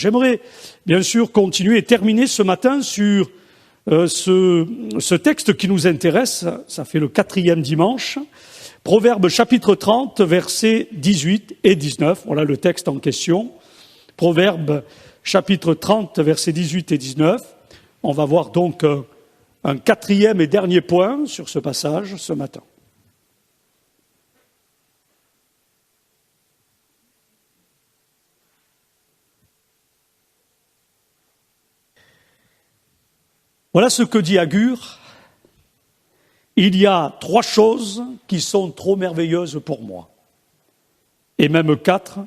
J'aimerais bien sûr continuer et terminer ce matin sur ce texte qui nous intéresse. Ça fait le 4e dimanche. Proverbes chapitre 30, versets 18 et 19. Voilà le texte en question. Proverbes chapitre 30, versets 18 et 19. On va voir donc un 4e et dernier point sur ce passage ce matin. Voilà ce que dit Agur. Il y a 3 choses qui sont trop merveilleuses pour moi, et même 4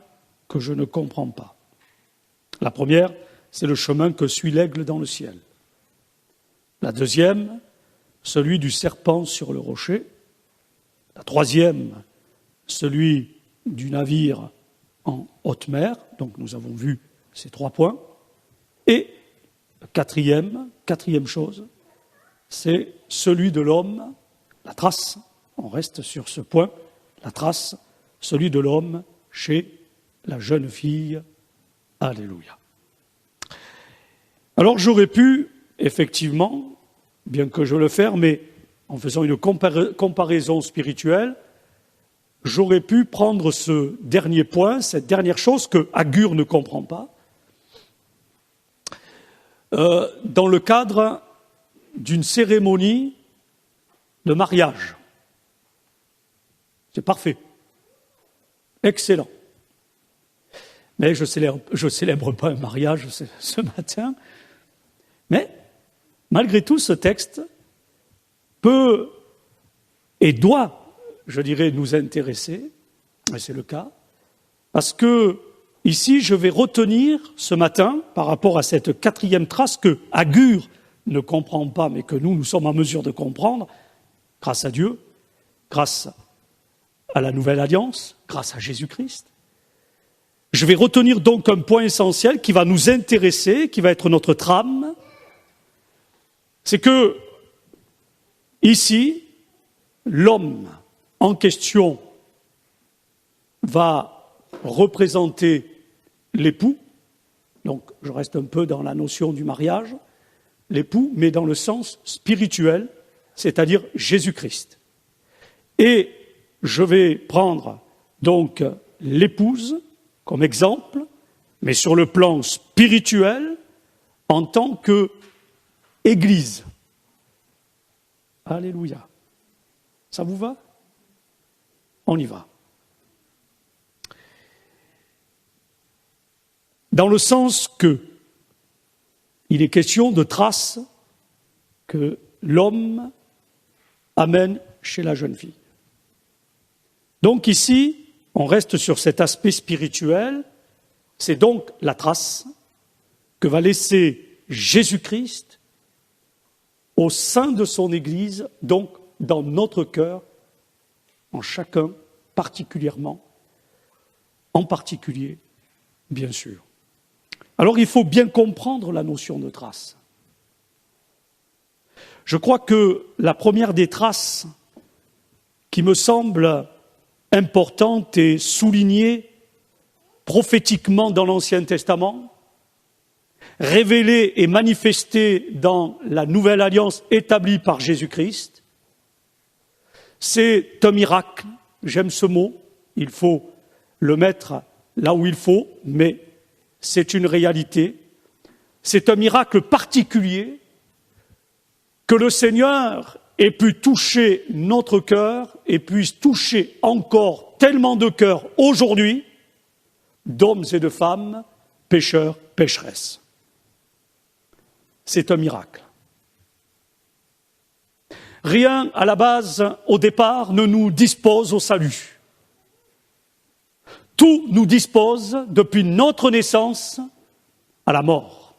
que je ne comprends pas. La première, c'est le chemin que suit l'aigle dans le ciel. La deuxième, celui du serpent sur le rocher. La troisième, celui du navire en haute mer. Donc nous avons vu ces 3 points. Et la quatrième chose, c'est celui de l'homme, la trace, on reste sur ce point, la trace, celui de l'homme chez la jeune fille. Alléluia. Alors j'aurais pu, effectivement, bien que je le fasse, mais en faisant une comparaison spirituelle, j'aurais pu prendre ce dernier point, cette dernière chose que Agur ne comprend pas, dans le cadre d'une cérémonie de mariage. C'est parfait. Excellent. Mais je célèbre pas un mariage ce matin. Mais, malgré tout, ce texte peut et doit, je dirais, nous intéresser, et c'est le cas, parce que ici, je vais retenir ce matin, par rapport à cette 4e trace que Agur ne comprend pas, mais que nous sommes en mesure de comprendre, grâce à Dieu, grâce à la Nouvelle Alliance, grâce à Jésus-Christ. Je vais retenir donc un point essentiel qui va nous intéresser, qui va être notre trame. C'est que, ici, l'homme en question va représenter l'époux. Donc, je reste un peu dans la notion du mariage. L'époux, mais dans le sens spirituel, c'est-à-dire Jésus-Christ. Et je vais prendre donc l'épouse comme exemple, mais sur le plan spirituel, en tant qu'Église. Alléluia. Ça vous va? On y va. Dans le sens que il est question de traces que l'homme amène chez la jeune fille. Donc ici, on reste sur cet aspect spirituel, c'est donc la trace que va laisser Jésus-Christ au sein de son Église, donc dans notre cœur, en chacun particulièrement, en particulier, bien sûr. Alors il faut bien comprendre la notion de trace. Je crois que la première des traces qui me semble importante et soulignée prophétiquement dans l'Ancien Testament, révélée et manifestée dans la Nouvelle Alliance établie par Jésus-Christ, c'est un miracle. J'aime ce mot, il faut le mettre là où il faut, mais c'est une réalité. C'est un miracle particulier que le Seigneur ait pu toucher notre cœur et puisse toucher encore tellement de cœurs aujourd'hui, d'hommes et de femmes, pécheurs, pécheresses. C'est un miracle. Rien à la base, au départ, ne nous dispose au salut. Tout nous dispose, depuis notre naissance, à la mort.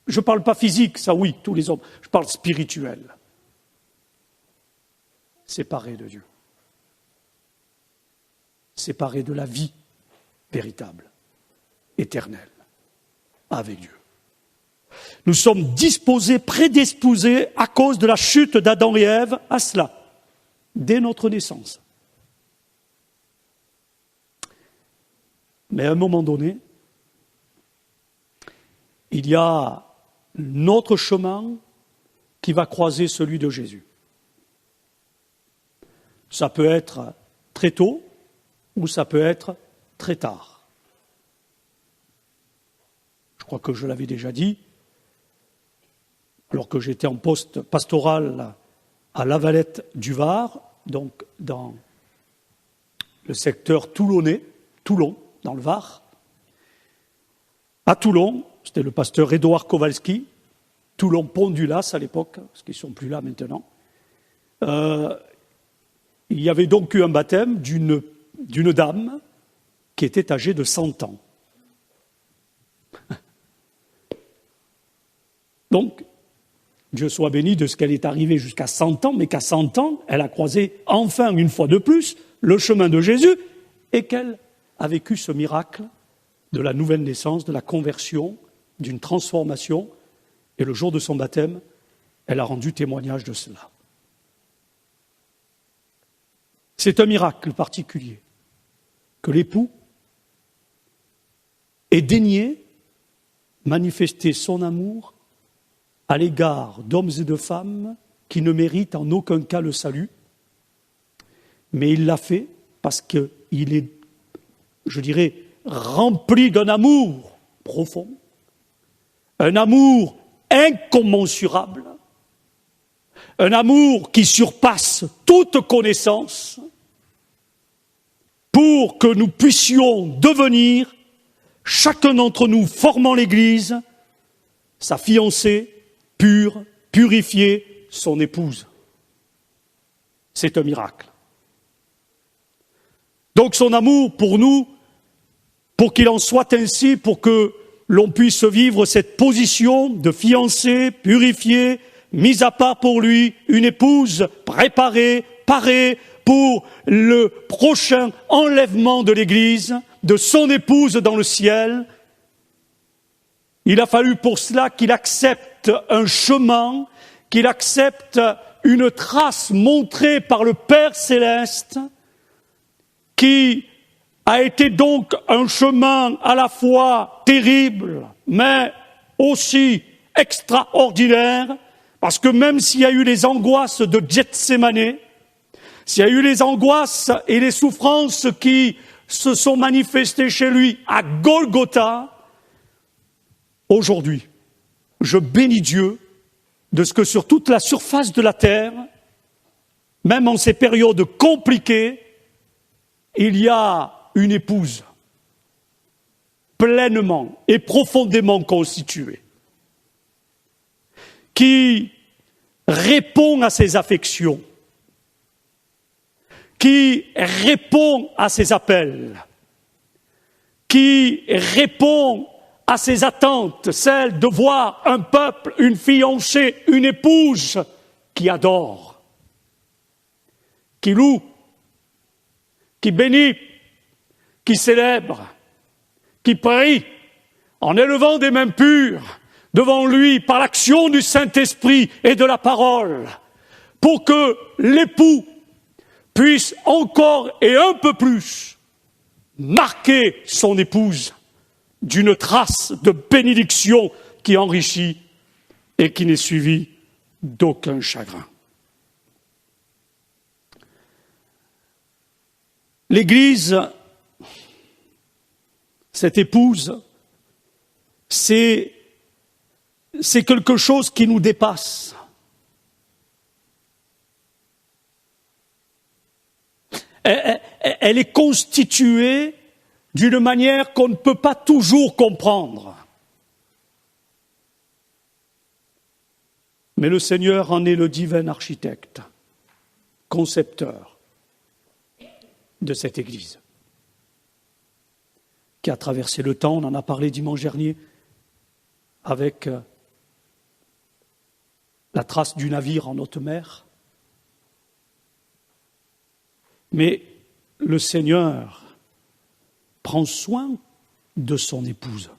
Je ne parle pas physique, ça oui, tous les hommes. Je parle spirituel. Séparé de Dieu. Séparé de la vie véritable, éternelle, avec Dieu. Nous sommes disposés, prédisposés à cause de la chute d'Adam et Ève à cela, dès notre naissance. Mais à un moment donné, il y a notre chemin qui va croiser celui de Jésus. Ça peut être très tôt ou ça peut être très tard. Je crois que je l'avais déjà dit, alors que j'étais en poste pastoral à Lavalette du Var, donc dans le secteur toulonnais, Toulon, dans le Var. À Toulon, c'était le pasteur Édouard Kowalski, Toulon-Pont-du-Las à l'époque, parce qu'ils ne sont plus là maintenant. Il y avait donc eu un baptême d'une dame qui était âgée de 100 ans. Donc, Dieu soit béni de ce qu'elle est arrivée jusqu'à 100 ans, mais qu'à 100 ans, elle a croisé enfin, une fois de plus, le chemin de Jésus et qu'elle a vécu ce miracle de la nouvelle naissance, de la conversion, d'une transformation. Et le jour de son baptême, elle a rendu témoignage de cela. C'est un miracle particulier que l'époux ait daigné manifester son amour à l'égard d'hommes et de femmes qui ne méritent en aucun cas le salut, mais il l'a fait parce qu'il est, je dirais, rempli d'un amour profond, un amour incommensurable, un amour qui surpasse toute connaissance, pour que nous puissions devenir, chacun d'entre nous formant l'Église, sa fiancée, pure, purifiée, son épouse. C'est un miracle. Donc son amour pour nous, pour qu'il en soit ainsi, pour que l'on puisse vivre cette position de fiancée, purifiée, mise à part pour lui, une épouse préparée, parée pour le prochain enlèvement de l'Église, de son épouse dans le ciel. Il a fallu pour cela qu'il accepte un chemin, qu'il accepte une trace montrée par le Père Céleste, qui a été donc un chemin à la fois terrible, mais aussi extraordinaire, parce que même s'il y a eu les angoisses de Gethsémané, s'il y a eu les angoisses et les souffrances qui se sont manifestées chez lui à Golgotha, aujourd'hui, je bénis Dieu de ce que sur toute la surface de la terre, même en ces périodes compliquées, il y a une épouse pleinement et profondément constituée, qui répond à ses affections, qui répond à ses appels, qui répond à ses attentes, celle de voir un peuple, une fiancée, une épouse qui adore, qui loue, qui bénit, qui célèbre, qui prie en élevant des mains pures devant lui par l'action du Saint-Esprit et de la parole, pour que l'époux puisse encore et un peu plus marquer son épouse d'une trace de bénédiction qui enrichit et qui n'est suivie d'aucun chagrin. L'Église, cette épouse, c'est quelque chose qui nous dépasse. Elle est constituée d'une manière qu'on ne peut pas toujours comprendre. Mais le Seigneur en est le divin architecte, concepteur de cette Église, qui a traversé le temps, on en a parlé dimanche dernier, avec la trace du navire en haute mer. Mais le Seigneur prend soin de son épouse.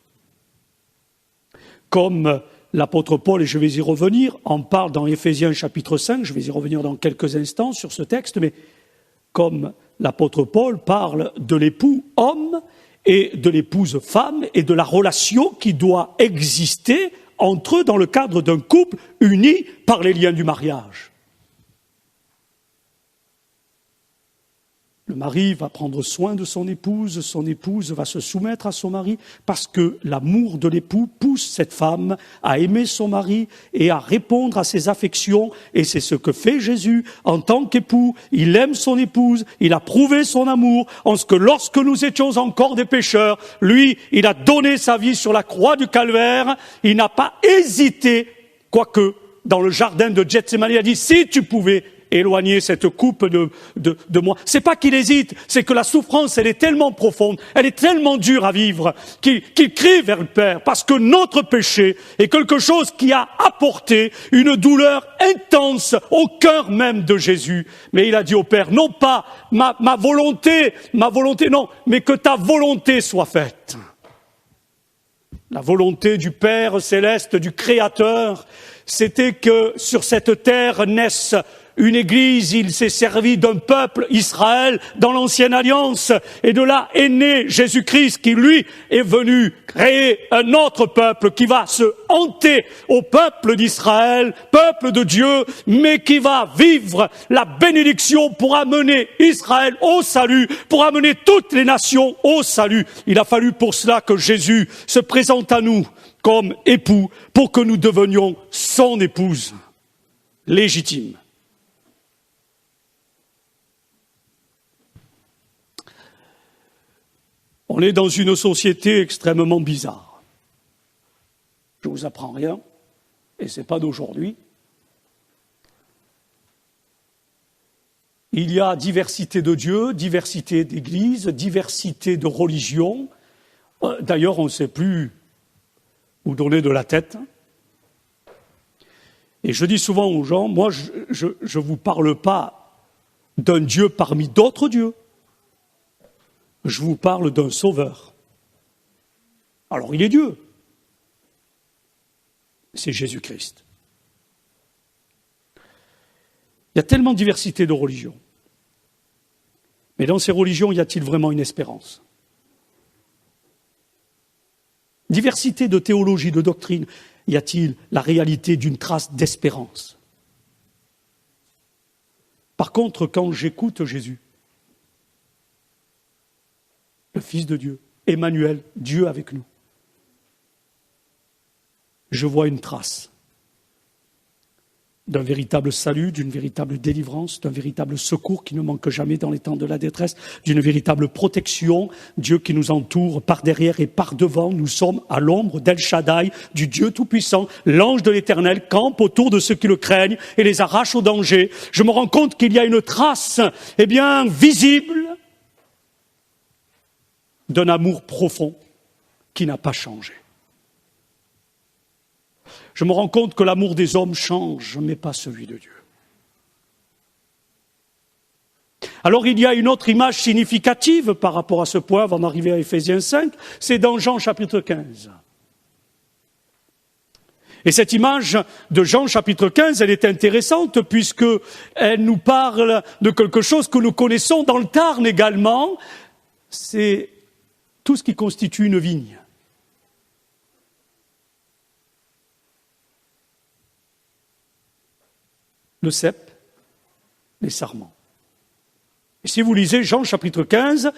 Comme l'apôtre Paul, et je vais y revenir, en parle dans Éphésiens chapitre 5, je vais y revenir dans quelques instants sur ce texte, mais comme l'apôtre Paul parle de l'époux homme et de l'épouse femme et de la relation qui doit exister entre eux dans le cadre d'un couple uni par les liens du mariage. Le mari va prendre soin de son épouse va se soumettre à son mari, parce que l'amour de l'époux pousse cette femme à aimer son mari et à répondre à ses affections, et c'est ce que fait Jésus en tant qu'époux. Il aime son épouse, il a prouvé son amour, en ce que lorsque nous étions encore des pécheurs, lui, il a donné sa vie sur la croix du Calvaire, il n'a pas hésité, quoique dans le jardin de Gethsémani, il a dit, si tu pouvais éloigner cette coupe de moi. C'est pas qu'il hésite, c'est que la souffrance, elle est tellement profonde, elle est tellement dure à vivre, qu'il crie vers le Père, parce que notre péché est quelque chose qui a apporté une douleur intense au cœur même de Jésus. Mais il a dit au Père, non pas ma volonté non, mais que ta volonté soit faite. La volonté du Père céleste, du Créateur, c'était que sur cette terre naisse une église. Il s'est servi d'un peuple, Israël, dans l'ancienne alliance. Et de là est né Jésus-Christ, qui lui est venu créer un autre peuple qui va se hanter au peuple d'Israël, peuple de Dieu, mais qui va vivre la bénédiction pour amener Israël au salut, pour amener toutes les nations au salut. Il a fallu pour cela que Jésus se présente à nous comme époux, pour que nous devenions son épouse légitime. On est dans une société extrêmement bizarre. Je vous apprends rien, et ce n'est pas d'aujourd'hui. Il y a diversité de dieux, diversité d'églises, diversité de religions. D'ailleurs, on ne sait plus où donner de la tête. Et je dis souvent aux gens, moi, je ne vous parle pas d'un Dieu parmi d'autres dieux. Je vous parle d'un sauveur. Alors, il est Dieu. C'est Jésus-Christ. Il y a tellement de diversité de religions. Mais dans ces religions, y a-t-il vraiment une espérance? Diversité de théologie, de doctrine, y a-t-il la réalité d'une trace d'espérance? Par contre, quand j'écoute Jésus, le Fils de Dieu, Emmanuel, Dieu avec nous, je vois une trace d'un véritable salut, d'une véritable délivrance, d'un véritable secours qui ne manque jamais dans les temps de la détresse, d'une véritable protection, Dieu qui nous entoure par derrière et par devant. Nous sommes à l'ombre d'El Shaddai, du Dieu Tout-Puissant. L'ange de l'Éternel campe autour de ceux qui le craignent et les arrache au danger. Je me rends compte qu'il y a une trace, visible, d'un amour profond qui n'a pas changé. Je me rends compte que l'amour des hommes change, mais pas celui de Dieu. Alors il y a une autre image significative par rapport à ce point, avant d'arriver à Éphésiens 5, c'est dans Jean chapitre 15. Et cette image de Jean chapitre 15, elle est intéressante puisqu'elle nous parle de quelque chose que nous connaissons dans le Tarn également, c'est tout ce qui constitue une vigne. Le cep, les sarments. Et si vous lisez Jean chapitre 15,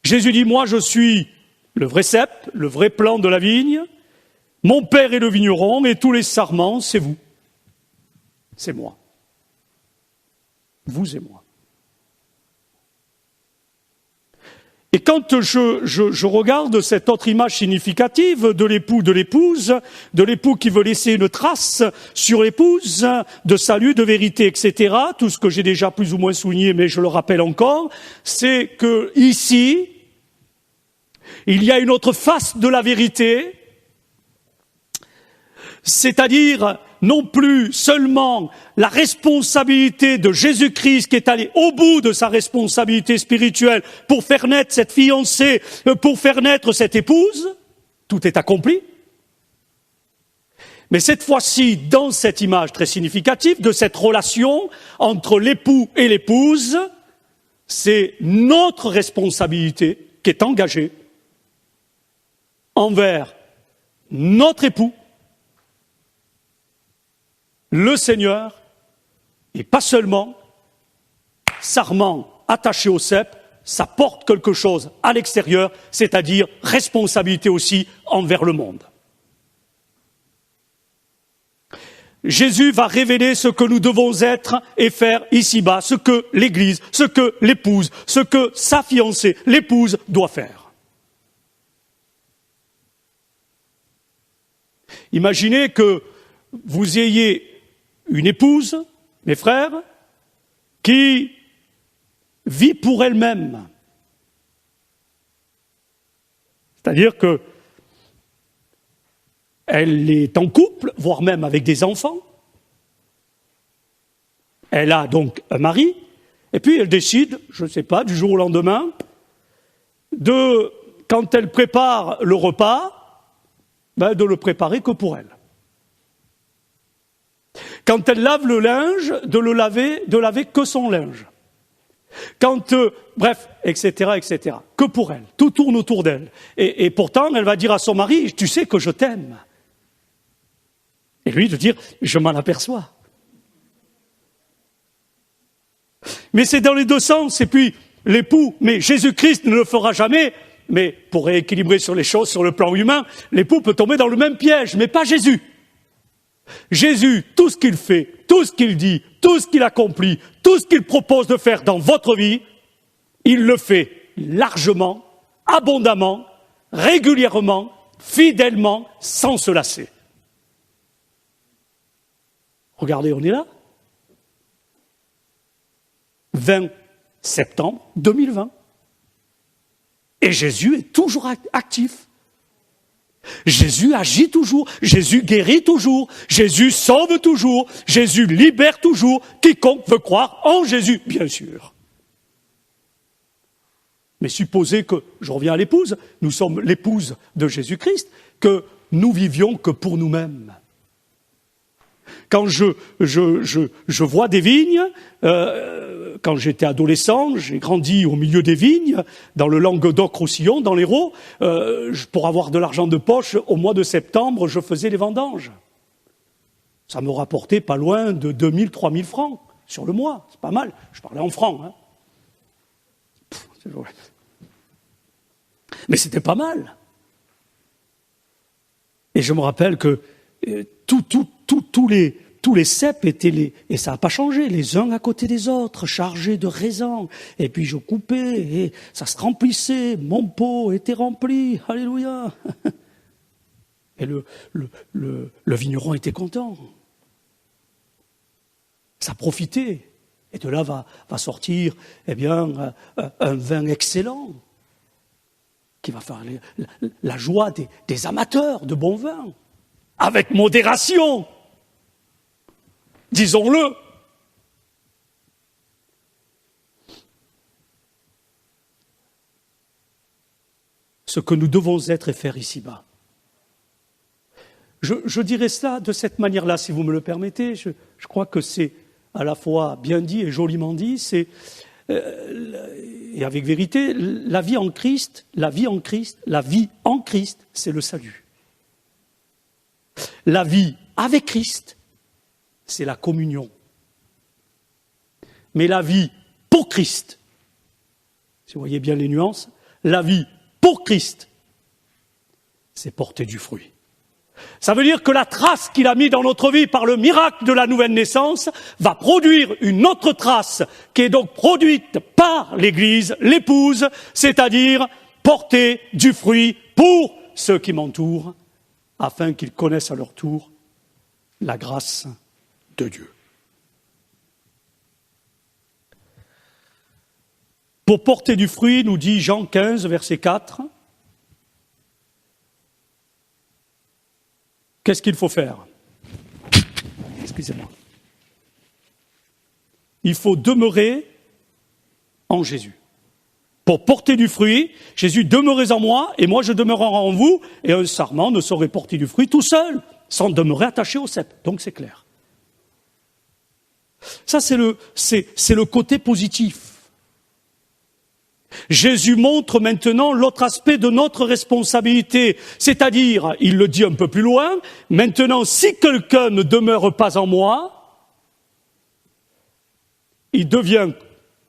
Jésus dit, moi je suis le vrai cep, le vrai plant de la vigne, mon Père est le vigneron et tous les sarments, c'est vous. C'est moi. Vous et moi. Et quand je regarde cette autre image significative de l'époux, de l'époux qui veut laisser une trace sur l'épouse, de salut, de vérité, etc., tout ce que j'ai déjà plus ou moins souligné, mais je le rappelle encore, c'est que ici, il y a une autre face de la vérité, c'est-à-dire non plus seulement la responsabilité de Jésus-Christ qui est allé au bout de sa responsabilité spirituelle pour faire naître cette fiancée, pour faire naître cette épouse, tout est accompli. Mais cette fois-ci, dans cette image très significative de cette relation entre l'époux et l'épouse, c'est notre responsabilité qui est engagée envers notre époux, le Seigneur, et pas seulement sarment attaché au cep, ça porte quelque chose à l'extérieur, c'est-à-dire responsabilité aussi envers le monde. Jésus va révéler ce que nous devons être et faire ici-bas, ce que l'Église, ce que l'épouse, ce que sa fiancée, l'épouse, doit faire. Imaginez que vous ayez une épouse, mes frères, qui vit pour elle-même. C'est-à-dire que elle est en couple, voire même avec des enfants. Elle a donc un mari, et puis elle décide, je ne sais pas, du jour au lendemain, quand elle prépare le repas, de le préparer que pour elle. Quand elle lave le linge, de laver que son linge. Bref, etc., etc. Que pour elle. Tout tourne autour d'elle. Et pourtant, elle va dire à son mari, tu sais que je t'aime. Et lui de dire, je m'en aperçois. Mais c'est dans les deux sens. Et puis, l'époux, mais Jésus-Christ ne le fera jamais. Mais pour rééquilibrer sur les choses, sur le plan humain, l'époux peut tomber dans le même piège, mais pas Jésus. Jésus, tout ce qu'il fait, tout ce qu'il dit, tout ce qu'il accomplit, tout ce qu'il propose de faire dans votre vie, il le fait largement, abondamment, régulièrement, fidèlement, sans se lasser. Regardez, on est là. 20 septembre 2020. Et Jésus est toujours actif. Jésus agit toujours, Jésus guérit toujours, Jésus sauve toujours, Jésus libère toujours, quiconque veut croire en Jésus, bien sûr. Mais supposez que, je reviens à l'épouse, nous sommes l'épouse de Jésus-Christ, que nous vivions que pour nous-mêmes. Quand je vois des vignes, quand j'étais adolescent, j'ai grandi au milieu des vignes, dans le Languedoc-Roussillon, dans l'Hérault, pour avoir de l'argent de poche, au mois de septembre, je faisais les vendanges. Ça me rapportait pas loin de 2000, 3000 francs sur le mois. C'est pas mal. Je parlais en francs. Hein. Mais c'était pas mal. Et je me rappelle que tous les ceps étaient et ça n'a pas changé, les uns à côté des autres, chargés de raisins. Et puis je coupais et ça se remplissait, mon pot était rempli, alléluia. Et le vigneron était content. Ça profitait. Et de là va sortir, un vin excellent qui va faire la joie des amateurs de bon vin. Avec modération, disons-le. Ce que nous devons être et faire ici-bas. Je dirais cela de cette manière-là, si vous me le permettez. Je crois que c'est à la fois bien dit et joliment dit. C'est, et avec vérité, la vie en Christ, c'est le salut. La vie avec Christ, c'est la communion. Mais la vie pour Christ, si vous voyez bien les nuances, la vie pour Christ, c'est porter du fruit. Ça veut dire que la trace qu'il a mise dans notre vie par le miracle de la nouvelle naissance va produire une autre trace qui est donc produite par l'Église, l'épouse, c'est-à-dire porter du fruit pour ceux qui m'entourent, afin qu'ils connaissent à leur tour la grâce de Dieu. Pour porter du fruit, nous dit Jean 15, verset 4, qu'est-ce qu'il faut faire? Excusez-moi. Il faut demeurer en Jésus. Pour porter du fruit, Jésus, demeurez en moi, et moi je demeurerai en vous, et un sarment ne saurait porter du fruit tout seul, sans demeurer attaché au cep. Donc c'est clair. Ça, c'est le côté positif. Jésus montre maintenant l'autre aspect de notre responsabilité, c'est-à-dire, il le dit un peu plus loin, maintenant si quelqu'un ne demeure pas en moi, il devient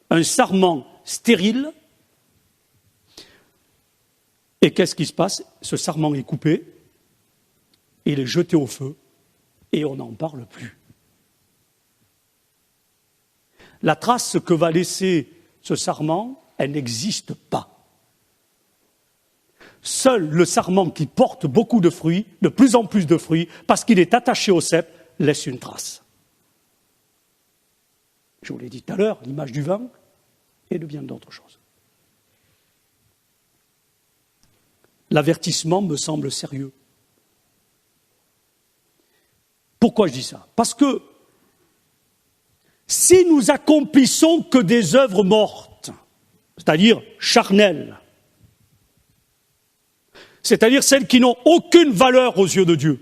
un sarment stérile. Et qu'est-ce qui se passe? Ce sarment est coupé, il est jeté au feu, et on n'en parle plus. La trace que va laisser ce sarment, elle n'existe pas. Seul le sarment qui porte beaucoup de fruits, de plus en plus de fruits, parce qu'il est attaché au cep, laisse une trace. Je vous l'ai dit tout à l'heure, l'image du vin et de bien d'autres choses. L'avertissement me semble sérieux. Pourquoi je dis ça? Parce que si nous accomplissons que des œuvres mortes, c'est-à-dire charnelles, c'est-à-dire celles qui n'ont aucune valeur aux yeux de Dieu,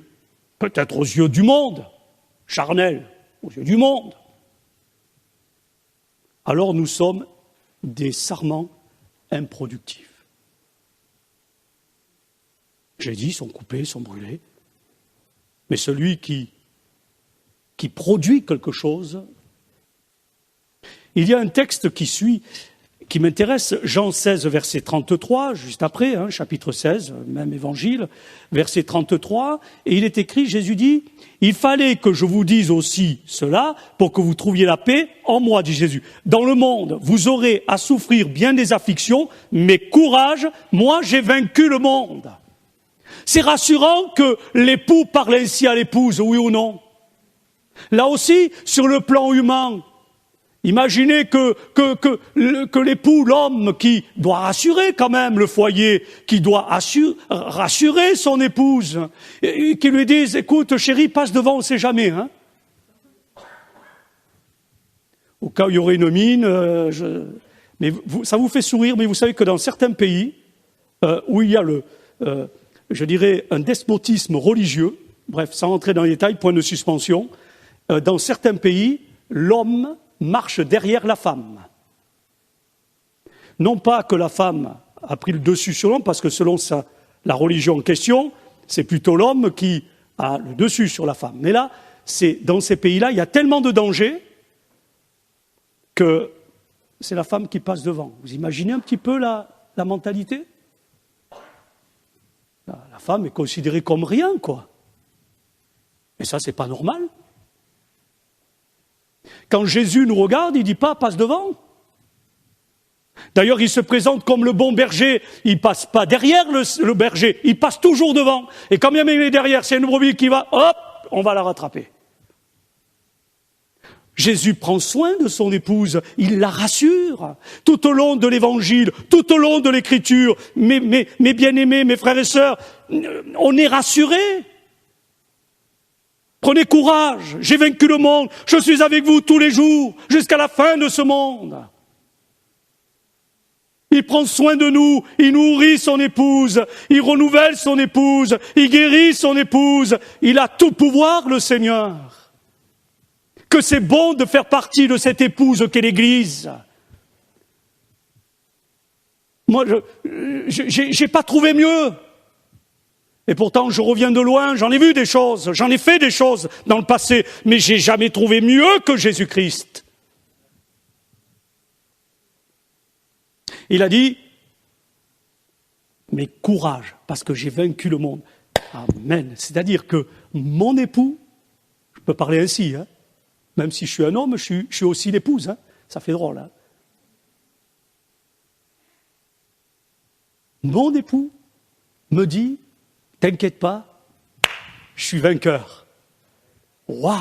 peut-être aux yeux du monde, charnelles, aux yeux du monde, alors nous sommes des sarments improductifs. J'ai dit, ils sont coupés, ils sont brûlés, mais celui qui produit quelque chose. Il y a un texte qui suit, qui m'intéresse, Jean 16, verset 33, juste après, chapitre 16, même évangile, verset 33, et il est écrit, Jésus dit, « Il fallait que je vous dise aussi cela pour que vous trouviez la paix en moi, dit Jésus. Dans le monde, vous aurez à souffrir bien des afflictions, mais courage, moi j'ai vaincu le monde. » C'est rassurant que l'époux parle ainsi à l'épouse, oui ou non? Là aussi, sur le plan humain, imaginez que l'époux, l'homme qui doit rassurer quand même le foyer, qui doit rassurer son épouse, et qui lui dise, écoute chérie, passe devant, on ne sait jamais. Au cas où il y aurait une mine, mais ça vous fait sourire, mais vous savez que dans certains pays où il y a je dirais, un despotisme religieux, bref, sans entrer dans les détails, point de suspension, dans certains pays, l'homme marche derrière la femme. Non pas que la femme a pris le dessus sur l'homme, parce que selon la religion en question, c'est plutôt l'homme qui a le dessus sur la femme. Mais là, dans ces pays-là, il y a tellement de dangers que c'est la femme qui passe devant. Vous imaginez un petit peu la mentalité ? La femme est considérée comme rien, quoi. Et ça, c'est pas normal. Quand Jésus nous regarde, il ne dit pas « passe devant ». D'ailleurs, il se présente comme le bon berger. Il ne passe pas derrière le berger, il passe toujours devant. Et quand bien même il est derrière, c'est une brebis qui va, hop, on va la rattraper. Jésus prend soin de son épouse, il la rassure tout au long de l'évangile, tout au long de l'écriture. Mes bien-aimés, mes frères et sœurs, on est rassurés. Prenez courage, j'ai vaincu le monde, je suis avec vous tous les jours, jusqu'à la fin de ce monde. Il prend soin de nous, il nourrit son épouse, il renouvelle son épouse, il guérit son épouse, il a tout pouvoir, le Seigneur. Que c'est bon de faire partie de cette épouse qu'est l'Église. Moi, j'ai pas trouvé mieux. Et pourtant, je reviens de loin, j'en ai vu des choses, j'en ai fait des choses dans le passé, mais j'ai jamais trouvé mieux que Jésus-Christ. Il a dit, mais courage, parce que j'ai vaincu le monde. Amen. C'est-à-dire que mon époux, je peux parler ainsi, même si je suis un homme, je suis aussi l'épouse. Ça fait drôle. Mon époux me dit, t'inquiète pas, je suis vainqueur. Waouh!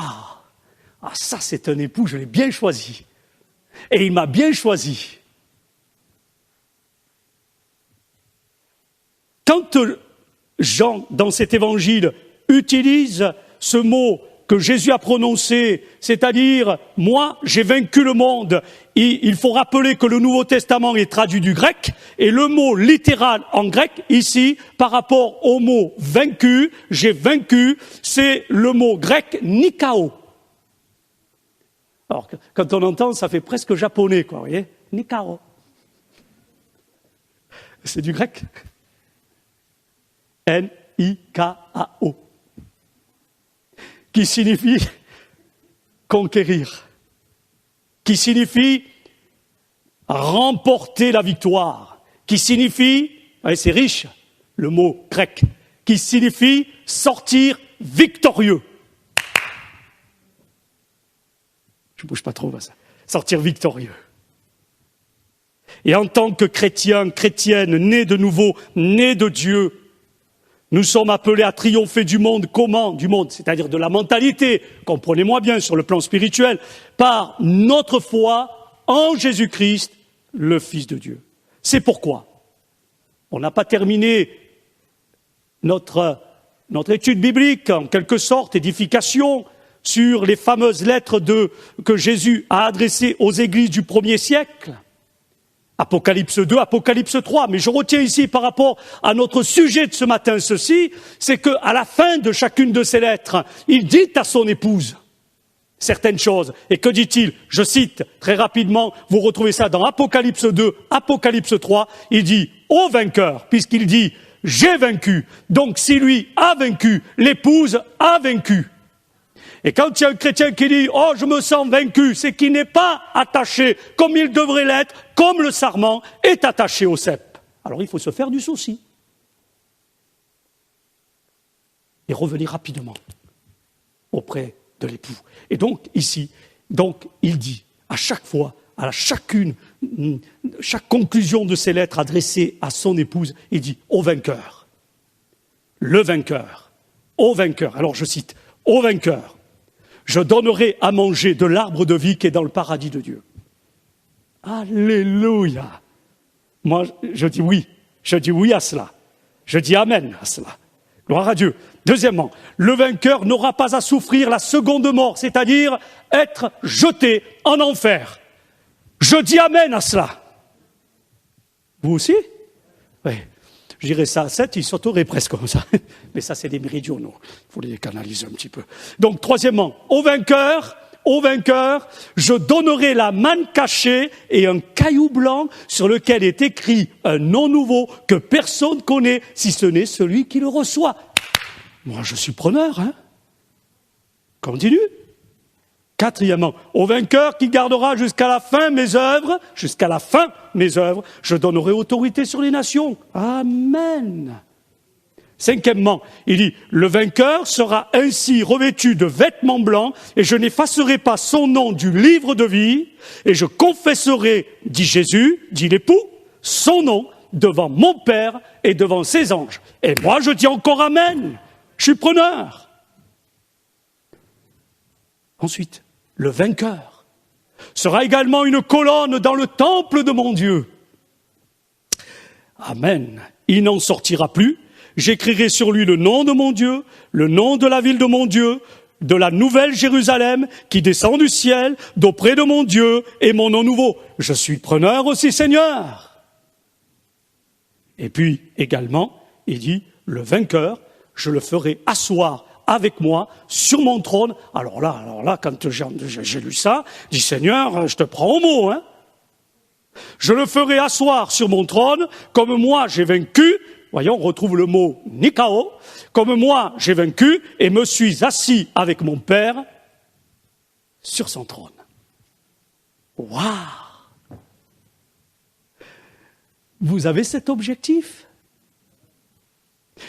Ah, ça, c'est un époux, je l'ai bien choisi. Et il m'a bien choisi. Quand Jean, dans cet évangile, utilise ce mot que Jésus a prononcé, c'est-à-dire « moi, j'ai vaincu le monde », il faut rappeler que le Nouveau Testament est traduit du grec, et le mot littéral en grec, ici, par rapport au mot « vaincu », j'ai vaincu, c'est le mot grec « nikao ». Alors, quand on entend, ça fait presque japonais, quoi, vous voyez, « nikao ». C'est du grec. Nikao. Qui signifie conquérir. Qui signifie remporter la victoire. Qui signifie, allez, c'est riche, le mot grec, qui signifie sortir victorieux. Je ne bouge pas trop, ça. Sortir victorieux. Et en tant que chrétiens, chrétiennes, nés de nouveau, nés de Dieu, nous sommes appelés à triompher du monde. Comment? Du monde, c'est-à-dire de la mentalité, comprenez-moi bien sur le plan spirituel, par notre foi en Jésus-Christ, le Fils de Dieu. C'est pourquoi on n'a pas terminé notre étude biblique, en quelque sorte, édification, sur les fameuses lettres que Jésus a adressées aux églises du 1er siècle. Apocalypse 2, Apocalypse 3. Mais je retiens ici par rapport à notre sujet de ce matin ceci, c'est qu'à la fin de chacune de ces lettres, il dit à son épouse certaines choses. Et que dit-il? Je cite très rapidement, vous retrouvez ça dans Apocalypse 2, Apocalypse 3, il dit « Ô vainqueur », puisqu'il dit « J'ai vaincu ». Donc si lui a vaincu, l'épouse a vaincu. Et quand il y a un chrétien qui dit « Oh, je me sens vaincu », c'est qu'il n'est pas attaché comme il devrait l'être, comme le sarment est attaché au cep. Alors il faut se faire du souci. Et revenir rapidement auprès de l'époux. Et donc ici, il dit à chaque fois, chaque conclusion de ces lettres adressées à son épouse, il dit « Ô vainqueur, le vainqueur, ô vainqueur ». Alors je cite « Ô vainqueur, je donnerai à manger de l'arbre de vie qui est dans le paradis de Dieu. » Alléluia. Moi, je dis oui à cela. Je dis amen à cela. Gloire à Dieu. Deuxièmement, le vainqueur n'aura pas à souffrir la seconde mort, c'est-à-dire être jeté en enfer. Je dis amen à cela. Vous aussi? Oui. Je dirais ça à 7, ils sauteraient presque comme ça. Mais ça, c'est des méridionaux. Il faut les canaliser un petit peu. Donc, troisièmement, au vainqueur, je donnerai la manne cachée et un caillou blanc sur lequel est écrit un nom nouveau que personne connaît, si ce n'est celui qui le reçoit. Moi, je suis preneur, hein. Continue. Quatrièmement, au vainqueur qui gardera jusqu'à la fin mes œuvres, je donnerai autorité sur les nations. Amen. Cinquièmement, il dit, le vainqueur sera ainsi revêtu de vêtements blancs et je n'effacerai pas son nom du livre de vie et je confesserai, dit Jésus, dit l'époux, son nom devant mon Père et devant ses anges. Et moi, je dis encore amen. Je suis preneur. Ensuite, le vainqueur sera également une colonne dans le temple de mon Dieu. Amen. Il n'en sortira plus. J'écrirai sur lui le nom de mon Dieu, le nom de la ville de mon Dieu, de la nouvelle Jérusalem qui descend du ciel, d'auprès de mon Dieu et mon nom nouveau. Je suis preneur aussi, Seigneur. Et puis également, il dit, le vainqueur, je le ferai asseoir avec moi sur mon trône. Alors là, quand j'ai lu ça, je dis Seigneur, je te prends au mot, hein. Je le ferai asseoir sur mon trône, comme moi j'ai vaincu. Voyons, on retrouve le mot Nikao. Comme moi j'ai vaincu et me suis assis avec mon Père sur son trône. Waouh! Vous avez cet objectif?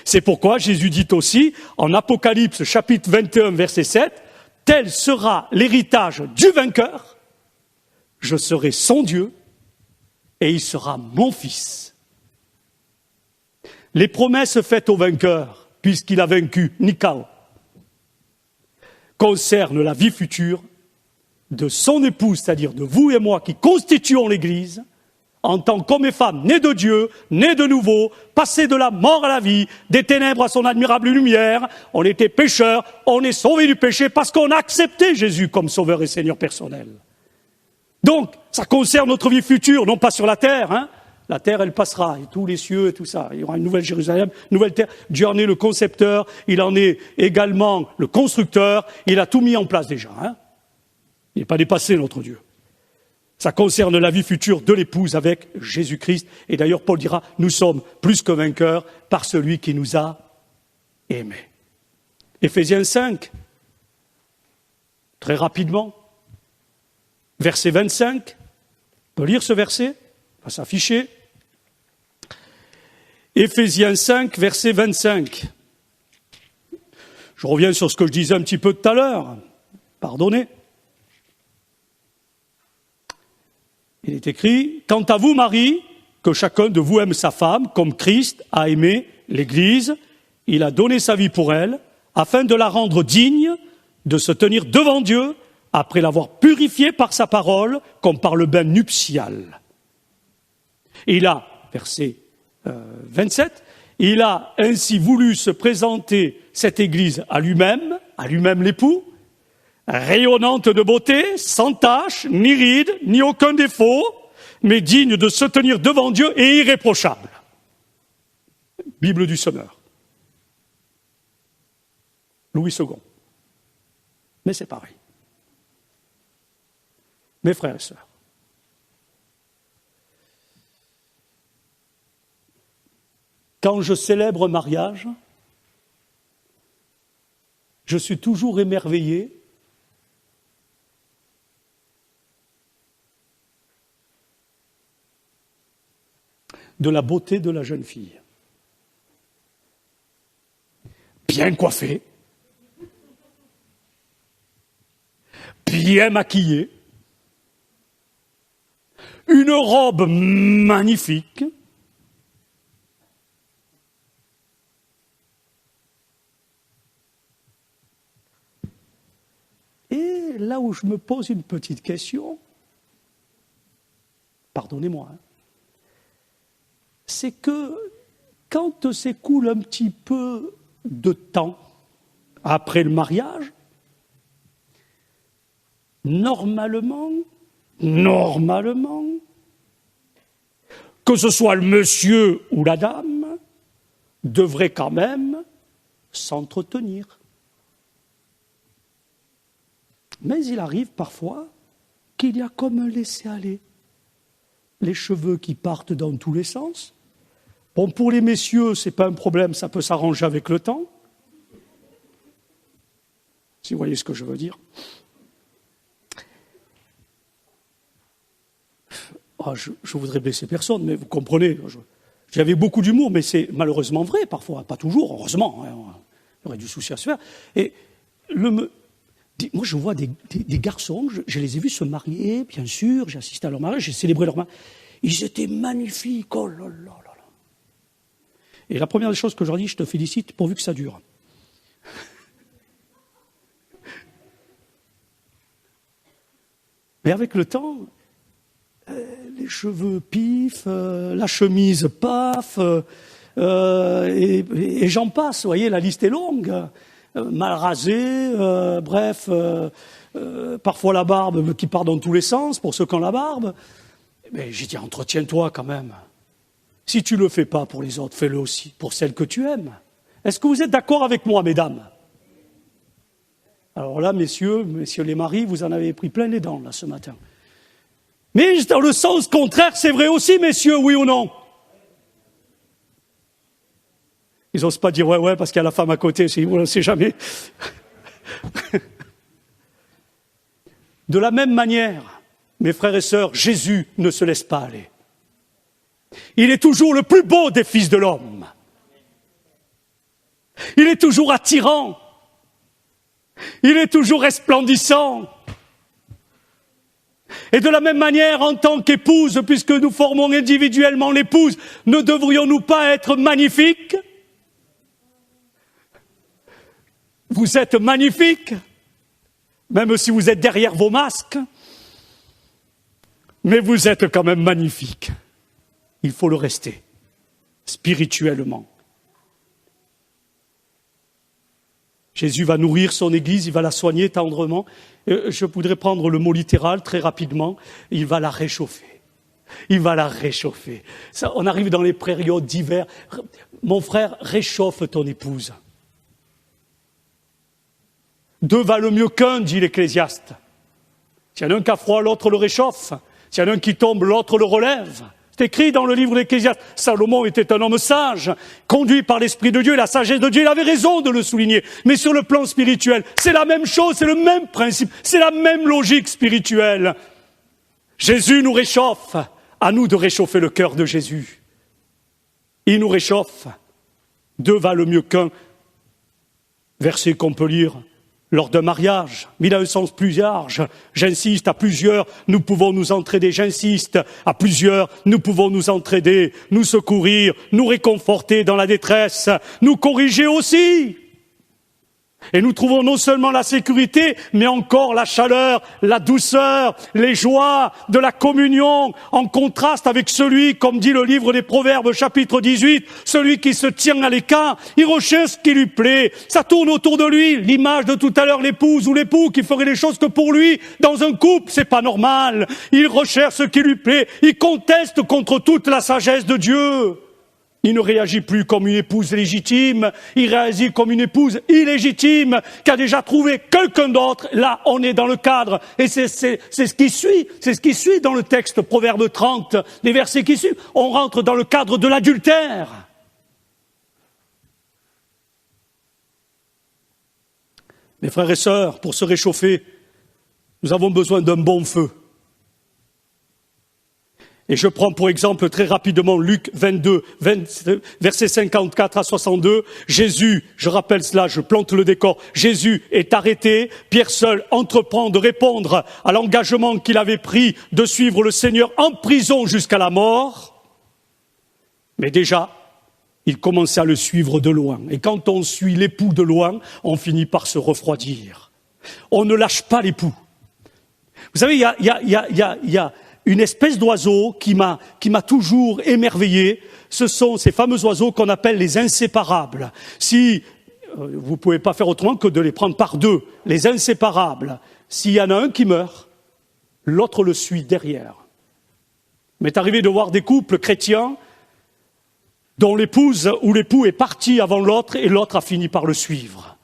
C'est pourquoi Jésus dit aussi, en Apocalypse chapitre 21, verset 7, « Tel sera l'héritage du vainqueur, je serai son Dieu, et il sera mon fils. » Les promesses faites au vainqueur, puisqu'il a vaincu Nikao, concernent la vie future de son épouse, c'est-à-dire de vous et moi qui constituons l'Église, en tant qu'hommes et femmes nés de Dieu, nés de nouveau, passés de la mort à la vie, des ténèbres à son admirable lumière. On était pécheurs, on est sauvés du péché parce qu'on a accepté Jésus comme sauveur et Seigneur personnel. Donc, ça concerne notre vie future, non pas sur la terre, hein. La terre, elle passera, et tous les cieux et tout ça. Il y aura une nouvelle Jérusalem, une nouvelle terre. Dieu en est le concepteur, il en est également le constructeur. Il a tout mis en place déjà, hein. Il n'est pas dépassé, notre Dieu. Ça concerne la vie future de l'épouse avec Jésus-Christ. Et d'ailleurs, Paul dira, nous sommes plus que vainqueurs par celui qui nous a aimés. Éphésiens 5, très rapidement, verset 25. On peut lire ce verset, il va s'afficher. Éphésiens 5, verset 25. Je reviens sur ce que je disais un petit peu tout à l'heure. Pardonnez. Il est écrit, « Quant à vous, Marie, que chacun de vous aime sa femme, comme Christ a aimé l'Église, il a donné sa vie pour elle, afin de la rendre digne de se tenir devant Dieu, après l'avoir purifiée par sa parole, comme par le bain nuptial. » Et il a, verset 27, il a ainsi voulu se présenter cette Église à lui-même l'époux, rayonnante de beauté, sans tache, ni ride, ni aucun défaut, mais digne de se tenir devant Dieu et irréprochable. Bible du Sommeur. Louis II. Mais c'est pareil. Mes frères et sœurs, quand je célèbre un mariage, je suis toujours émerveillé de la beauté de la jeune fille. Bien coiffée, bien maquillée, une robe magnifique, et là où je me pose une petite question, pardonnez-moi, c'est que quand s'écoule un petit peu de temps après le mariage, normalement, que ce soit le monsieur ou la dame, devrait quand même s'entretenir. Mais il arrive parfois qu'il y a comme un laisser-aller. Les cheveux qui partent dans tous les sens. Bon, pour les messieurs, ce n'est pas un problème, ça peut s'arranger avec le temps. Si vous voyez ce que je veux dire. Oh, je voudrais blesser personne, mais vous comprenez, j'avais beaucoup d'humour, mais c'est malheureusement vrai parfois, pas toujours, heureusement, hein, il y aurait du souci à se faire. Et moi je vois des garçons, je les ai vus se marier, bien sûr, j'ai assisté à leur mariage, j'ai célébré leur mariage, ils étaient magnifiques, oh là là là là. Et la première des choses que je leur dis, je te félicite pourvu que ça dure. Mais avec le temps, les cheveux pif, la chemise paf, et j'en passe, vous voyez, la liste est longue. Mal rasé, bref, parfois la barbe qui part dans tous les sens, pour ceux qui ont la barbe. Mais j'ai dit, entretiens-toi quand même. Si tu ne le fais pas pour les autres, fais-le aussi pour celles que tu aimes. Est-ce que vous êtes d'accord avec moi, mesdames? Alors là, messieurs les maris, vous en avez pris plein les dents, là, ce matin. Mais dans le sens contraire, c'est vrai aussi, messieurs, oui ou non? Ils n'osent pas dire ouais, parce qu'il y a la femme à côté, on ne sait jamais. De la même manière, mes frères et sœurs, Jésus ne se laisse pas aller. Il est toujours le plus beau des fils de l'homme. Il est toujours attirant. Il est toujours resplendissant. Et de la même manière, en tant qu'épouse, puisque nous formons individuellement l'épouse, ne devrions-nous pas être magnifiques? Vous êtes magnifiques, même si vous êtes derrière vos masques, mais vous êtes quand même magnifiques. Il faut le rester, spirituellement. Jésus va nourrir son Église, il va la soigner tendrement. Je voudrais prendre le mot littéral très rapidement. Il va la réchauffer. Il va la réchauffer. Ça, on arrive dans les périodes d'hiver. Mon frère, réchauffe ton épouse. Deux valent mieux qu'un, dit l'Ecclésiaste. S'il y en a un qui a froid, l'autre le réchauffe. S'il y en a un qui tombe, l'autre le relève. C'est écrit dans le livre d'Ecclésiaste. Salomon était un homme sage, conduit par l'Esprit de Dieu et la sagesse de Dieu. Il avait raison de le souligner. Mais sur le plan spirituel, c'est la même chose, c'est le même principe, c'est la même logique spirituelle. Jésus nous réchauffe. À nous de réchauffer le cœur de Jésus. Il nous réchauffe. Deux valent mieux qu'un. Verset qu'on peut lire lors d'un mariage, mais il a un sens plus large. J'insiste, à plusieurs, nous pouvons nous entraider. J'insiste, à plusieurs, nous pouvons nous entraider, nous secourir, nous réconforter dans la détresse, nous corriger aussi. Et nous trouvons non seulement la sécurité, mais encore la chaleur, la douceur, les joies de la communion, en contraste avec celui, comme dit le livre des Proverbes, chapitre 18, celui qui se tient à l'écart, il recherche ce qui lui plaît, ça tourne autour de lui, l'image de tout à l'heure, l'épouse ou l'époux qui ferait les choses que pour lui, dans un couple, c'est pas normal, il recherche ce qui lui plaît, il conteste contre toute la sagesse de Dieu. Il ne réagit plus comme une épouse légitime, il réagit comme une épouse illégitime qui a déjà trouvé quelqu'un d'autre. Là, on est dans le cadre. Et c'est ce qui suit dans le texte Proverbe 30, les versets qui suivent. On rentre dans le cadre de l'adultère. Mes frères et sœurs, pour se réchauffer, nous avons besoin d'un bon feu. Et je prends pour exemple très rapidement Luc 22, versets 54 à 62. Jésus, je rappelle cela, je plante le décor. Jésus est arrêté. Pierre seul entreprend de répondre à l'engagement qu'il avait pris de suivre le Seigneur en prison jusqu'à la mort. Mais déjà, il commençait à le suivre de loin. Et quand on suit l'époux de loin, on finit par se refroidir. On ne lâche pas l'époux. Vous savez, il y a une espèce d'oiseau qui m'a toujours émerveillé. Ce sont ces fameux oiseaux qu'on appelle les inséparables. Si vous ne pouvez pas faire autrement que de les prendre par deux, les inséparables. S'il y en a un qui meurt, l'autre le suit derrière. Il m'est arrivé de voir des couples chrétiens dont l'épouse ou l'époux est parti avant l'autre et l'autre a fini par le suivre.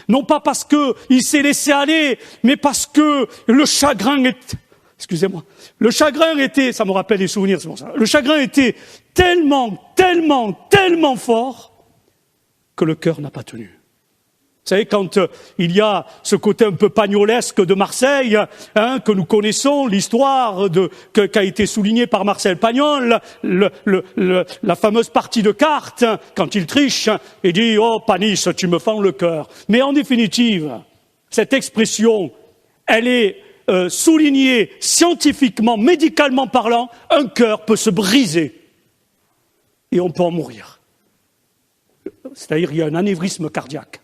Non pas parce qu'il s'est laissé aller, mais parce que le chagrin est... Excusez-moi. Le chagrin était, ça me rappelle des souvenirs, c'est pour ça. Le chagrin était tellement fort que le cœur n'a pas tenu. Vous savez, quand il y a ce côté un peu pagnolesque de Marseille, que nous connaissons, l'histoire qu'a été soulignée par Marcel Pagnol, la fameuse partie de cartes, quand il triche, il dit « Oh, Paniche, tu me fends le cœur ». Mais en définitive, cette expression, elle est soulignée scientifiquement, médicalement parlant, un cœur peut se briser et on peut en mourir. C'est-à-dire il y a un anévrisme cardiaque.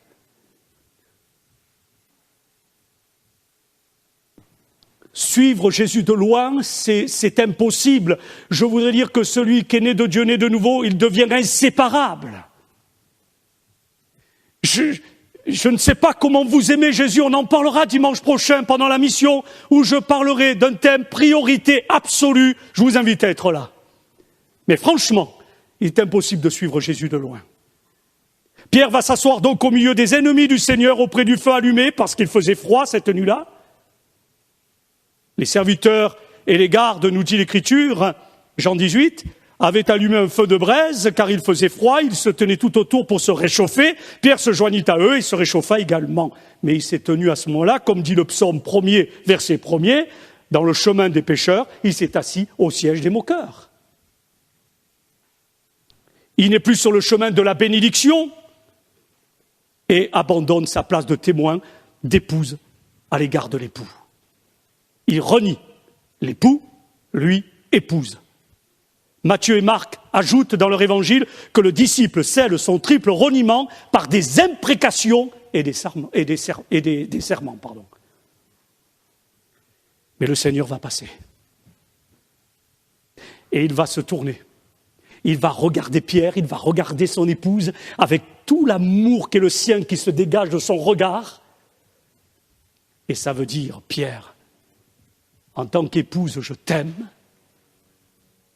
Suivre Jésus de loin, c'est impossible. Je voudrais dire que celui qui est né de Dieu, né de nouveau, il devient inséparable. Je ne sais pas comment vous aimez Jésus, on en parlera dimanche prochain pendant la mission, où je parlerai d'un thème priorité absolue. Je vous invite à être là. Mais franchement, il est impossible de suivre Jésus de loin. Pierre va s'asseoir donc au milieu des ennemis du Seigneur auprès du feu allumé, parce qu'il faisait froid cette nuit-là. Les serviteurs et les gardes, nous dit l'Écriture, Jean 18, avaient allumé un feu de braise, car il faisait froid, ils se tenaient tout autour pour se réchauffer. Pierre se joignit à eux et se réchauffa également. Mais il s'est tenu à ce moment-là, comme dit le psaume 1er, verset 1er, dans le chemin des pécheurs, il s'est assis au siège des moqueurs. Il n'est plus sur le chemin de la bénédiction et abandonne sa place de témoin, d'épouse à l'égard de l'époux. Il renie l'époux, lui épouse. Matthieu et Marc ajoutent dans leur évangile que le disciple scelle son triple reniement par des imprécations et des serments. Mais le Seigneur va passer. Et il va se tourner. Il va regarder Pierre, il va regarder son épouse avec tout l'amour qu'est le sien qui se dégage de son regard. Et ça veut dire, Pierre, en tant qu'épouse, je t'aime,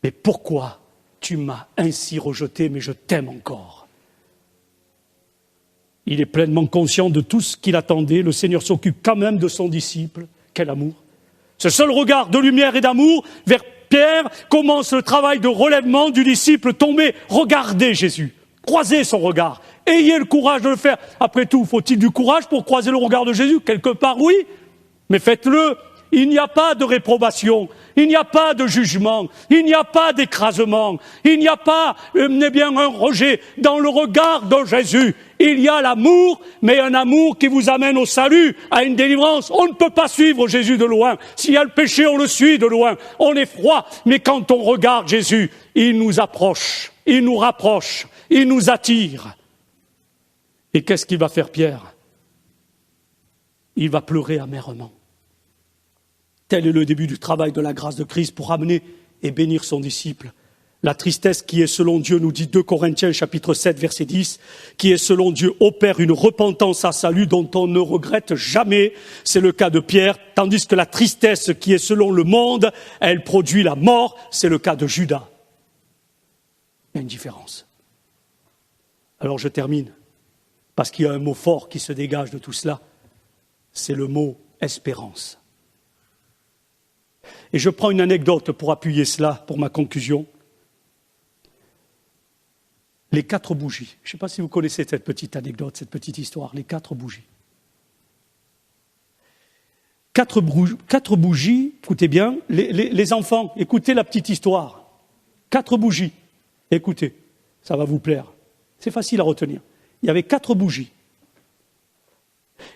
mais pourquoi tu m'as ainsi rejeté, mais je t'aime encore? Il est pleinement conscient de tout ce qu'il attendait. Le Seigneur s'occupe quand même de son disciple. Quel amour! Ce seul regard de lumière et d'amour vers Pierre commence le travail de relèvement du disciple tombé. Regardez Jésus, croisez son regard, ayez le courage de le faire. Après tout, faut-il du courage pour croiser le regard de Jésus? Quelque part, oui, mais faites-le. Il n'y a pas de réprobation, il n'y a pas de jugement, il n'y a pas d'écrasement, il n'y a pas un rejet. Dans le regard de Jésus, il y a l'amour, mais un amour qui vous amène au salut, à une délivrance. On ne peut pas suivre Jésus de loin. S'il y a le péché, on le suit de loin. On est froid, mais quand on regarde Jésus, il nous approche, il nous rapproche, il nous attire. Et qu'est-ce qu'il va faire Pierre? Il va pleurer amèrement. Tel est le début du travail de la grâce de Christ pour amener et bénir son disciple. La tristesse qui est selon Dieu, nous dit 2 Corinthiens chapitre 7 verset 10, qui est selon Dieu opère une repentance à salut dont on ne regrette jamais. C'est le cas de Pierre, tandis que la tristesse qui est selon le monde, elle produit la mort. C'est le cas de Judas. Il y a une différence. Alors je termine, parce qu'il y a un mot fort qui se dégage de tout cela. C'est le mot espérance. Et je prends une anecdote pour appuyer cela, pour ma conclusion. Les 4 bougies. Je ne sais pas si vous connaissez cette petite anecdote, cette petite histoire. Les 4 bougies. 4 bougies, écoutez bien, les enfants, écoutez la petite histoire. 4 bougies, écoutez, ça va vous plaire. C'est facile à retenir. Il y avait 4 bougies.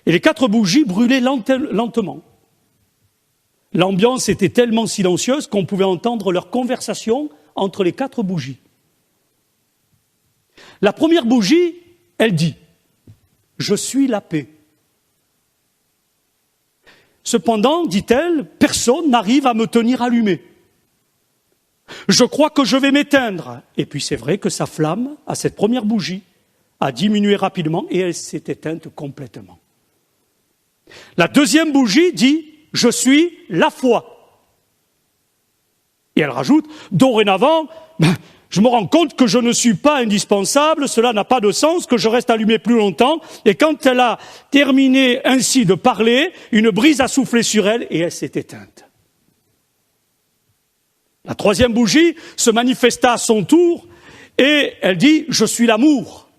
Et les 4 bougies brûlaient lentement. L'ambiance était tellement silencieuse qu'on pouvait entendre leur conversation entre les 4 bougies. La première bougie, elle dit « Je suis la paix ». Cependant, dit-elle, personne n'arrive à me tenir allumé. Je crois que je vais m'éteindre. Et puis c'est vrai que sa flamme, à cette première bougie, a diminué rapidement et elle s'est éteinte complètement. La deuxième bougie dit « Je suis la foi ». Et elle rajoute « Dorénavant, je me rends compte que je ne suis pas indispensable, cela n'a pas de sens, que je reste allumé plus longtemps. » Et quand elle a terminé ainsi de parler, une brise a soufflé sur elle et elle s'est éteinte. La troisième bougie se manifesta à son tour et elle dit « Je suis l'amour ».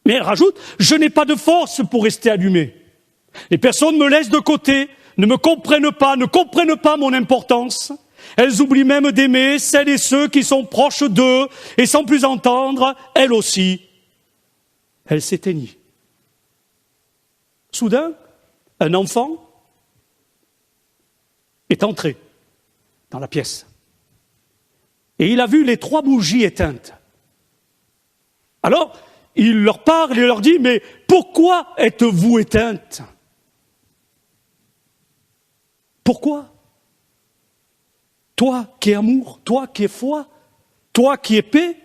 Mais elle rajoute « Je n'ai pas de force pour rester allumé. Les personnes me laissent de côté, ne me comprennent pas, ne comprennent pas mon importance. Elles oublient même d'aimer celles et ceux qui sont proches d'eux, et sans plus entendre, elle aussi, elle s'éteignit. » Soudain, un enfant est entré dans la pièce. Et il a vu les 3 bougies éteintes. Alors, il leur parle et leur dit « Mais pourquoi êtes-vous éteintes ? Pourquoi ? Toi qui es amour, toi qui es foi, toi qui es paix,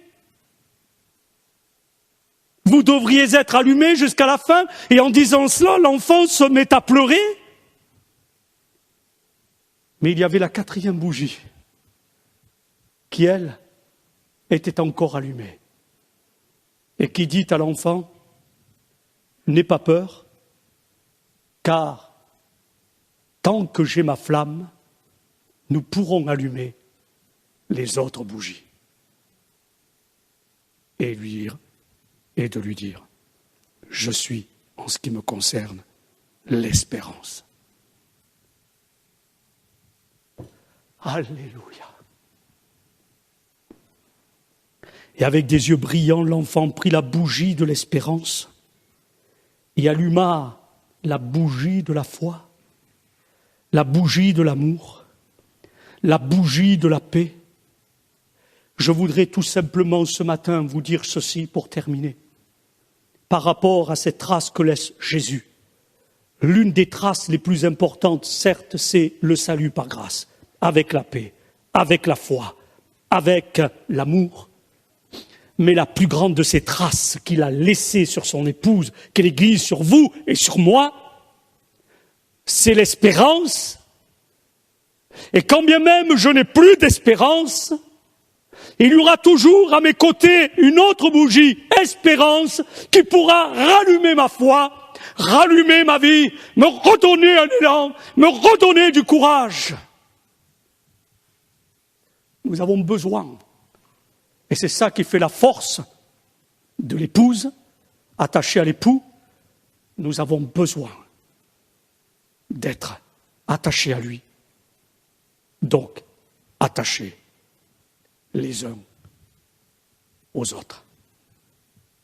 vous devriez être allumés jusqu'à la fin. » Et en disant cela, l'enfant se met à pleurer. Mais il y avait la 4e bougie qui, elle, était encore allumée. Et qui dit à l'enfant « N'aie pas peur, car tant que j'ai ma flamme, nous pourrons allumer les autres bougies. » Et de lui dire « Je suis, en ce qui me concerne, l'espérance. » Alléluia. Et avec des yeux brillants, l'enfant prit la bougie de l'espérance et alluma la bougie de la foi, la bougie de l'amour, la bougie de la paix. Je voudrais tout simplement ce matin vous dire ceci pour terminer. Par rapport à cette trace que laisse Jésus, l'une des traces les plus importantes, certes, c'est le salut par grâce, avec la paix, avec la foi, avec l'amour. Mais la plus grande de ces traces qu'il a laissées sur son épouse, qu'il glisse sur vous et sur moi, c'est l'espérance. Et quand bien même je n'ai plus d'espérance, il y aura toujours à mes côtés une autre bougie, espérance, qui pourra rallumer ma foi rallumer ma vie, me redonner un élan, me redonner du courage. Nous avons besoin, et c'est ça qui fait la force de l'épouse attachée à l'époux, nous avons besoin d'être attachés à lui, donc attachés les uns aux autres.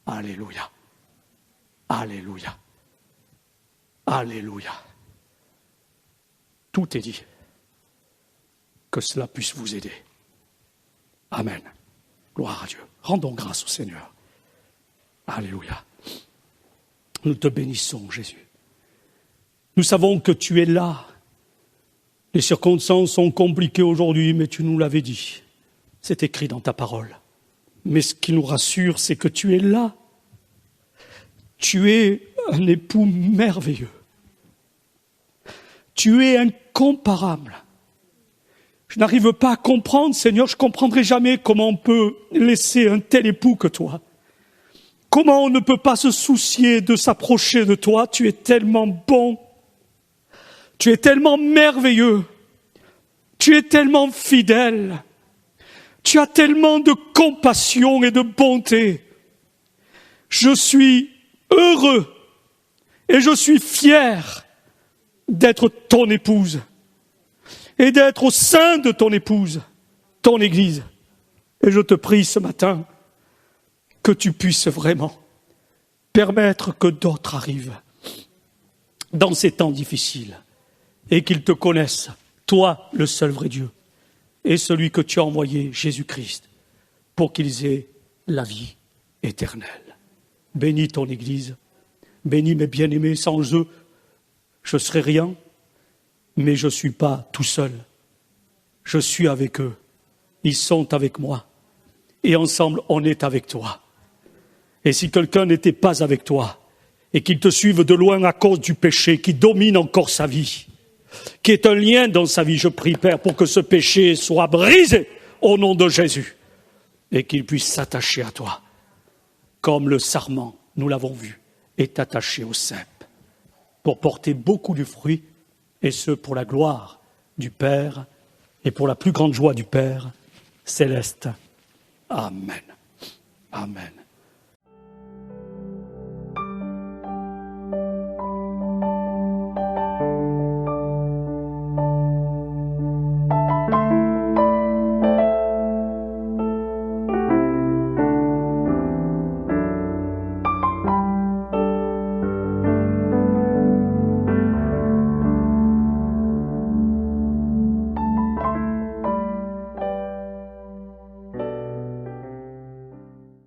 Alléluia. Alléluia. Alléluia. Tout est dit. Que cela puisse vous aider. Amen. Gloire à Dieu. Rendons grâce au Seigneur. Alléluia. Nous te bénissons, Jésus. Nous savons que tu es là. Les circonstances sont compliquées aujourd'hui, mais tu nous l'avais dit. C'est écrit dans ta parole. Mais ce qui nous rassure, c'est que tu es là. Tu es un époux merveilleux. Tu es incomparable. Je n'arrive pas à comprendre, Seigneur, je ne comprendrai jamais comment on peut laisser un tel époux que toi. Comment on ne peut pas se soucier de s'approcher de toi. Tu es tellement bon. Tu es tellement merveilleux. Tu es tellement fidèle. Tu as tellement de compassion et de bonté. Je suis heureux et je suis fier d'être ton épouse et d'être au sein de ton épouse, ton Église. Et je te prie ce matin que tu puisses vraiment permettre que d'autres arrivent dans ces temps difficiles et qu'ils te connaissent, toi, le seul vrai Dieu, et celui que tu as envoyé, Jésus-Christ, pour qu'ils aient la vie éternelle. Bénis ton Église, bénis mes bien-aimés, sans eux, je serais rien, mais je ne suis pas tout seul. Je suis avec eux, ils sont avec moi, et ensemble, on est avec toi. Et si quelqu'un n'était pas avec toi, et qu'il te suive de loin à cause du péché qui domine encore sa vie, qui est un lien dans sa vie, je prie, Père, pour que ce péché soit brisé au nom de Jésus, et qu'il puisse s'attacher à toi, comme le sarment, nous l'avons vu, est attaché au cep, pour porter beaucoup de fruits, et ce pour la gloire du Père, et pour la plus grande joie du Père céleste. Amen. Amen.